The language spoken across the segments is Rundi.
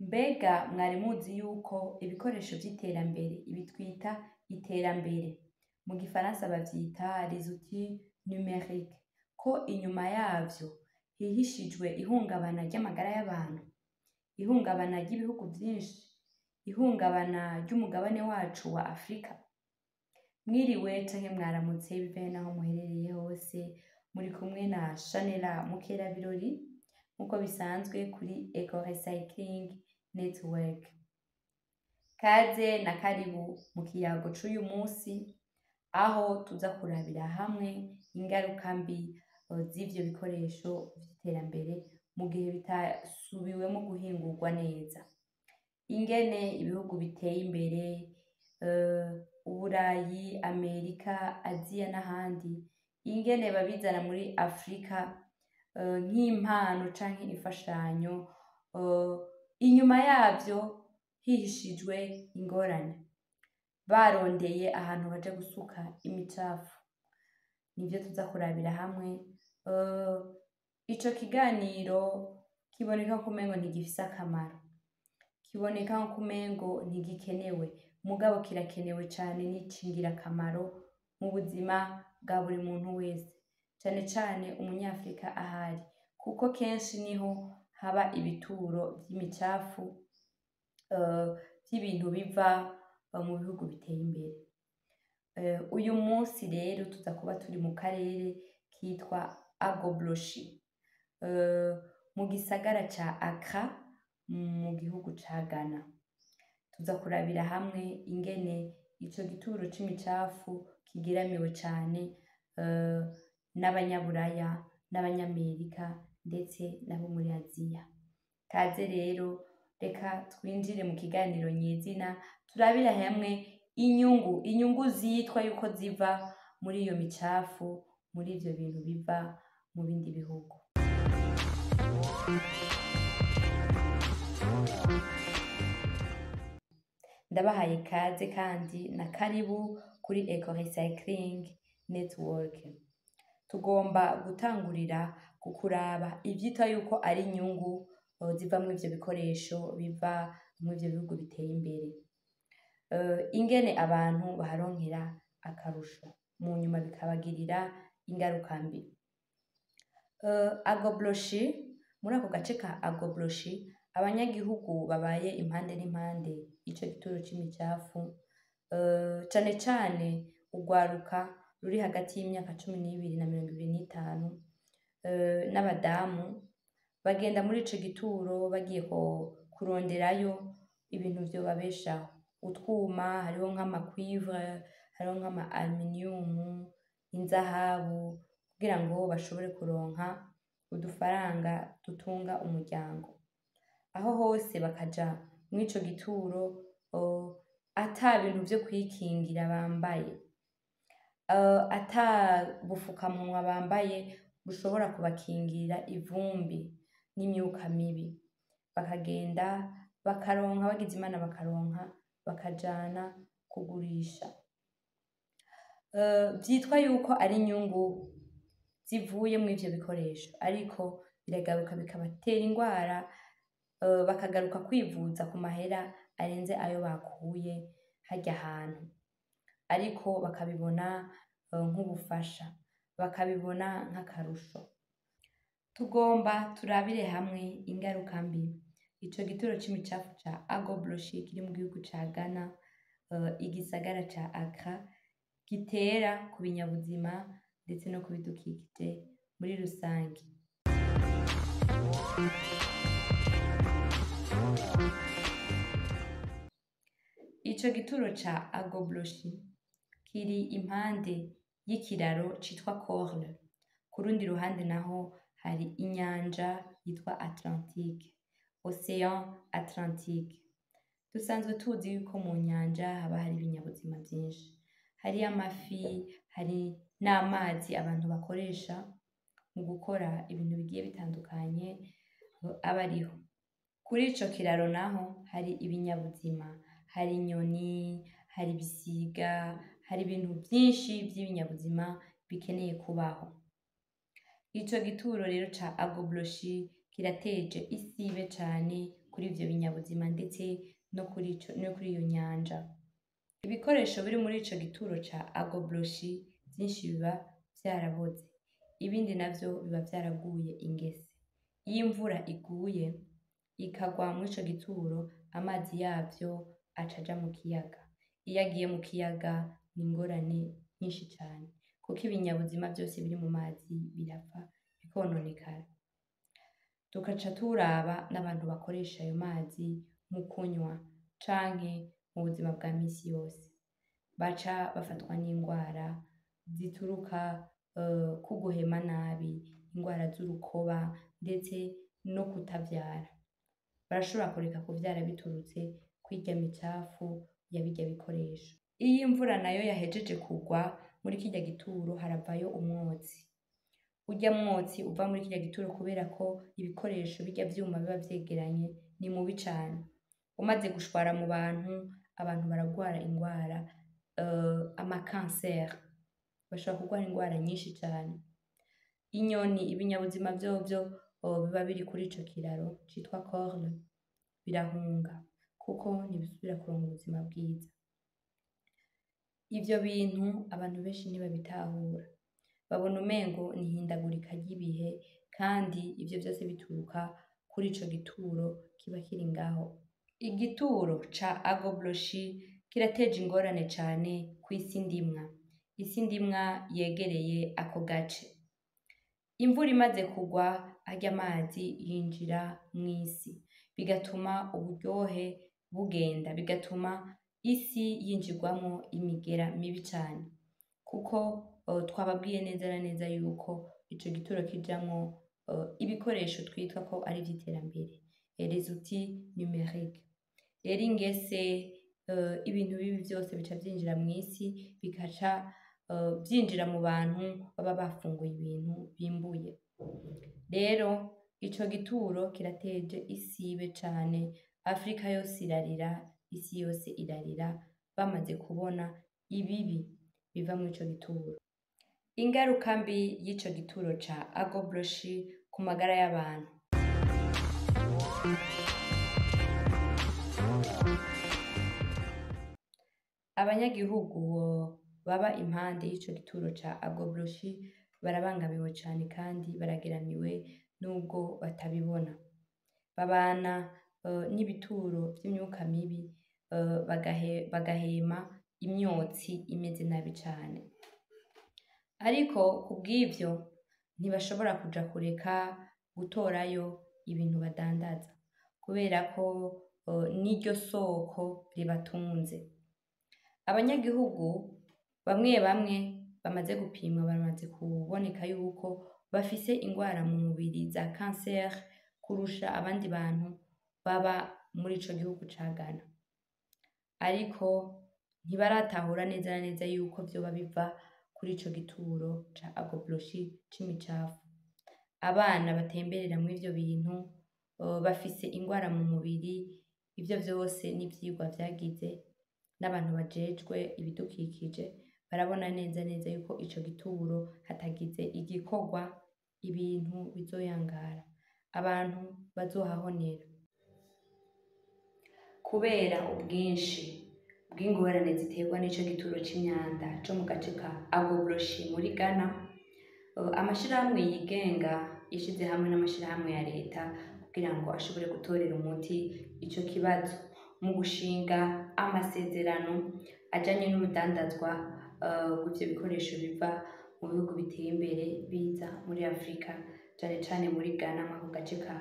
Mbega mwari muzi yuko ibikoresho vy'iterambere, ibi twita iterambere, mu gifaransa bavyita les outils numériques, ko inyuma yavyo hihishijwe ihungabana ry'amagara y'abantu, ihungabana ry'ibihugu vyinshi, ihungabana ry'umugabane wacu wa Afrika? Mwiriwe canke mwaramutse bivanye naho muherereye hose, muri kumwe na Shanela Mukerabirori nkuko bisanzwe kuri Eco Recycling Network. Kaze na karibu mu kiyago c'uyu musi, aho tuza kurabira hamwe ingaruka mbi z'ivyo bikoresho vy'iterambere mu gihe bitasubiwemo guhingurwa neza. Ingene ibihugu biteye imbere, Uburayi, Amerika, Aziya n'ahandi, ingene babizana muri Afrika nk'impano canke imfashanyo, inyuma yavyo hihishijwe ingorane. Barondeye ahantu baja gusuka imicafu, nivyo tuza kurabira hamwe. Ico kiganiro kiboneka ko umengo ntigifise akamaro, kiboneka ko umengo ntigikenewe, mugabo kirakenewe cane, n'icingirakamaro mu buzima bwa buri muntu wese, cane cane umunyafrika ahari, kuko kenshi niho haba ibituro vy'imicafu vy'ibintu biva mu bihugu biteye imbere. Uyu musi rero tuza kuba turi mu karere kitwa Agoblochi, mu gisagara ca Accra mu gihugu ca Ghana. Tuza kurabira hamwe ingene ico gituro c'imicafu kigeramiwe cane n'abanyaburaya, n'abanyamerika ndetse nabo muri Aziya. Kaze rero, reka twinjire mu kiganiro nyezina, turabira hamwe inyungu zitwa yuko ziva muri iyo micafu, muri ivyo bintu biva mu bindi bihugu. Ndabahaye kaze kandi na karibu kuri Eco Recycling Network. Tugomba gutangurira ku kuraba ivyitwa yuko ari inyungu ziva muri ivyo bikoresho biva muri ivyo bihugu biteye imbere, ingene abantu baharonkera akarusho, mu nyuma bikabagirira ingaruka mbi. Agoblochi, muri ako gace ka Agoblochi, abanyagihugu babaye impande n'impande ico gituro c'imicafu, cane cane urwaruka ruri hagati y'imyaka 12 na 25, n'abadamu bagenda muri ico gituro bagiye kuronderayo ibintu vyobabeshaho, utwuma, hariho nk'amacuivre, hariho nk'ama aluminium, inzahabu, kugira ngo bashobore kuronka udufaranga dutunga umuryango. Aho hose bakaja mw'ico gituro ata bintu vyo kwikingira bambaye, ata bufukamunwa bambaye bushobora kubakingira ivumbi n'imyuka mibi. Bakagenda bakaronka, bagize Imana bakaronka, bakajana kugurisha. Vyitwa yuko ari inyungu zivuye muri ivyo bikoresho, ariko biragaruka bikabatera ingwara, bakagaruka kwivuza ku mahera arenze ayo bakuye harya hantu, ariko bakabibona nk'ubufasha, bakabibona nk'akarusho. Tugomba turabire hamwe ingaruka mbi ico gituro c'imicafu ca Agoblochi kiri mu gihugu ca Ghana, igisagara ca Accra, gitera ku binyabuzima ndetse no ku bidukikije muri rusange. Ico gituro ca Agoblochi kiri impande y'ikiraro citwa Corle, ku rundi ruhande naho hari inyanja yitwa Atlantique, Océan Atlantique. Dusanzwe tuzi yuko mu nyanja haba hari ibinyabuzima vyinshi, hari amafi, hari n'amazi abantu bakoresha mu gukora ibintu bigiye bitandukanye aba ariho. Kuri ico kiraro naho hari ibinyabuzima, hari inyoni, hari ibisiga, hari ibintu vyinshi vy'ibinyabuzima bikeneye kubaho. Ico gituro rero ca Agoblochi kirateje isibe cane kuri ivyo binyabuzima ndetse no kuri iyo nyanja. Ibikoresho biri muri ico gituro ca agobloshi vyinshi biba vyaraboze, ibindi navyo biba vyaraguye ingese. Iyo imvura iguye ikagwa muri ico gituro, amazi yavyo aca aja mu kiyaga. Iyo agiye mu kiyaga ni ingorane nyinshi cane, kuko ibinyabuzima vyose biri mu mazi birapfa bikononekara. Tugaca turaba n'abantu bakoresha ayo mazi mu kunywa canke mu buzima bwa misi yose, baca bafatwa n'ingwara zituruka ku guhema nabi, ingwara z'urukoba ndetse no kutavyara. Barashobora kureka kuvyara biturutse kw'irya micafu ya birya bikoresho. Iyo imvura nayo yahejeje kugwa muri kirya gituro haravayo umwotsi. Urya mwotsi uva muri kirya gituro kubera ko ibikoresho birya vyuma biba vyegeranye ni mubi cane. Umaze gushwara mu bantu, abantu baragwara ingwara amakanseri, bashobora kugwara ingwara nyinshi cane. Inyoni, ibinyabuzima vyovyo biba biri kuri ico kiraro citwa corne birahunga kuko ntibisubira kuronka ubuzima bwiza. Ivyo bintu abantu benshi ntibabitahura, babona umengo ni ihindagurika ry'ibihe kandi ivyo vyose bituruka kuri ico gituro kiba kiri ngaho. Igituro ca agobloshi kirateje ingorane cane kw'isi ndimwa, isi ndimwa yegereye ako gace. Imvura imaze kugwa, arya amazi yinjira mw'isi, bigatuma uburyohe bugenda, bigatuma isi yinjirwamwo imigera mibi cane, kuko twababwiye neza na neza yuko ico gituro kijamwo ibikoresho twitwa ko ari ivy'iterambere, les outils numériques. Rero ingese, ibintu bibi vyose bica vyinjira mw'isi, bigaca vyinjira mu bantu baba bafunguye ibintu bimbuye. Rero ico gituro kirateje isibe cane, Afrika yose irarira, isi yose irarira, bamaze kubona ibibi biva muri ico gituro. Ingaruka mbi y'ico gituro ca agobloshi ku magara y'abantu. Abanyagihugu baba impande y'ico gituro ca agobloshi barabangamiwe cane kandi barageramiwe nubwo batabibona. Babana n'ibituro vy'imyuka mibi, bagahema imyotsi imeze nabi cane. Ariko kubw'ivyo ntibashobora kuja kureka gutorayo ibintu badandaza, kubera ko niryo soko ribatunze. Abanyagihugu bamwe bamwe bamaze gupimwa baramaze kuboneka yuko bafise ingwara mu mubiri za kanseri kurusha abandi bantu baba muri ico gihugu ca Ghana. Ariko ntibaratahura neza na neza yuko vyoba biva kuri ico gituro ca agobloshi c'imicafu. Abana batemberera muri ivyo bintu bafise ingwara mu mubiri. Ivyo vyose n'ivyigwa vyagize n'abantu bajejwe ibidukikije, barabona neza neza yuko ico gituro hatagize igikorwa ibintu bizoyangara, abantu bazohahonera. Kubera ubwinshi bw'ingorane ziterwa n'ico gituro c'imyanda co mu gace ka agobloshi muri Ghana, amashirahamwe yigenga yishize hamwe n'amashirahamwe ya leta kugira ngo ashobore gutorera umuti ico kibazo mu gushinga amasezerano ajanye n'urudandazwa rw'ivyo bikoresho biva mu bihugu biteye imbere biza muri Afrika, cane cane muri Ghana mw'ako gace ka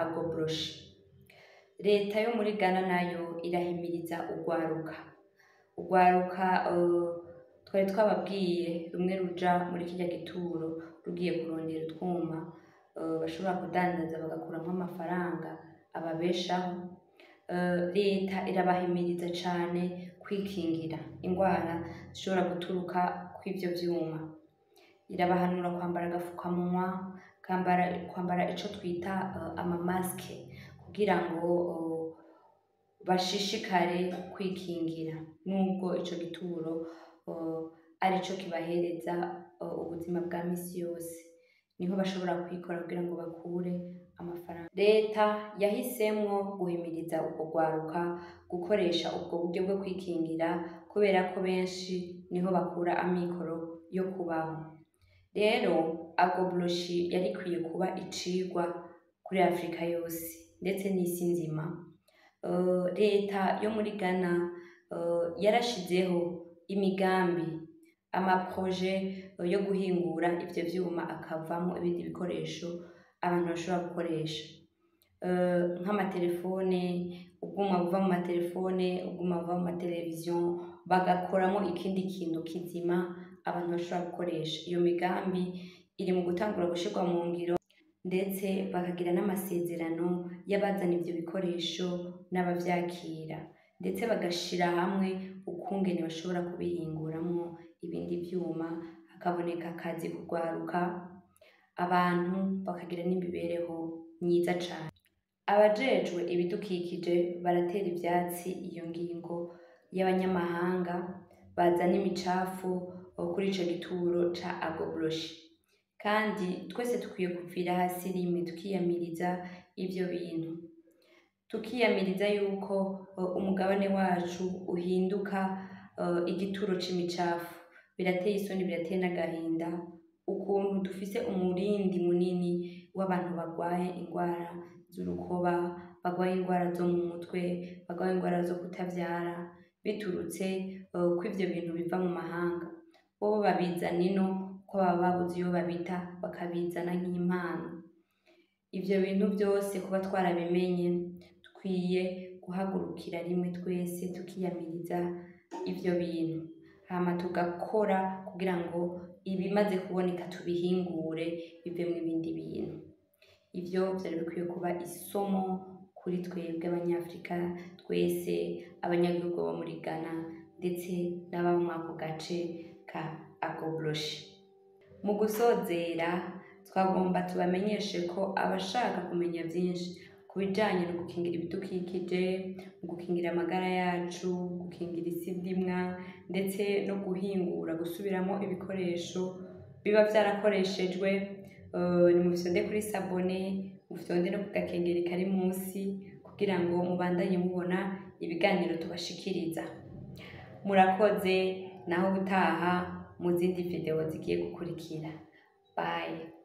agobloshi. Leta yo muri Ghana nayo irahimiriza urwaruka twari twababwiye rumwe ruja muri kirya gituro rugiye kurondera utwuma bashobora kudandaza bagakuramwo amafaranga ababeshaho. Leta irabahimiriza cane kwikingira ingwara zishobora guturuka kw'ivyo vyuma. Irabahanura kwambara agafukamunwa, kwambara ico twita amamasike kugira ngo bashishikare kwikingira, nubwo ico gituro arico kibahereza ubuzima bwa misi yose. Niho bashobora kwikora kugira ngo bakure amafaranga. Leta yahisemwo guhimiriza urwo rwaruka gukoresha ubwo buryo bwo kwikingira kubera ko benshi niho bakura amikoro yo kubaho. Rero agobloshi yari ikwiye kuba icigwa kuri Afrika yose ndetse n'isi nzima. Leta yo muri Ghana yarashizeho imigambi amaproje yo guhingura ivyo vyuma akavamo ibindi bikoresho abantu bashobora gukoresha nk'amatelefone, ubwuma buva mu matelefone, ubwuma buva mu mateleviziyo, bagakoramo ikindi kintu kizima abantu bashobora gukoresha. Iyo migambi iri mu gutangura gushirwa mu ngiro ndetse bakagira n'amasezerano y'abazana ivyo bikoresho n'abavyakira, ndetse bagashira hamwe ukungene bashobora kubihinguramwo ibindi vyuma, hakaboneka akazi kugwaruka, abantu bakagira n'imibereho myiza cane. Abajejwe ibidukikije baratera ivyatsi iyo ngingo y'abanyamahanga bazana imicafu kuri ico gituro ca agobloshi, kandi twese dukwiye kuvira hasi rimwe tukiyamiriza ivyo bintu, tukiyamiriza yuko umugabane wacu uhinduka igituro c'imicafu. Birateye isoni, birateye n'agahinda ukuntu dufise umurindi munini w'abantu bagwaye ingwara z'urukoba, bagwaye ingwara zo mu mutwe, bagwaye ingwara zo kutavyara biturutse ko ivyo bintu biva mu mahanga. Bobo babizana ino ko baba babuze iyo babita bakabizana nk'impano. Ivyo bintu vyose kuba twarabimenye dukwiye guhagurukira rimwe twese tukiyamiriza ivyo bintu, hama tugakora kugira ngo ibimaze kuboneka tubihingure bivemwo ibindi bintu. Ivyo vyari bikwiye kuba isomo kuri twebwe abanyafrika twese, abanyagihugu bo muri Ghana ndetse n'ababa muri ako gace ka agobloshi. Mu gusozera twagomba tubamenyeshe ko abashaka kumenya vyinshi ku bijanye no gukingira ibidukikije, mu gukingira amagara yacu, gukingira isi ndimwa, ndetse no guhingura gusubiramo ibikoresho biba vyarakoreshejwe, nimufyonde kuri sabone, mufyonde no ku gakengeri kari musi kugira ngo mubandanye mubona ibiganiro tubashikiriza. Murakoze, naho ubutaha mu zindi video zigiye gukurikira. Bye.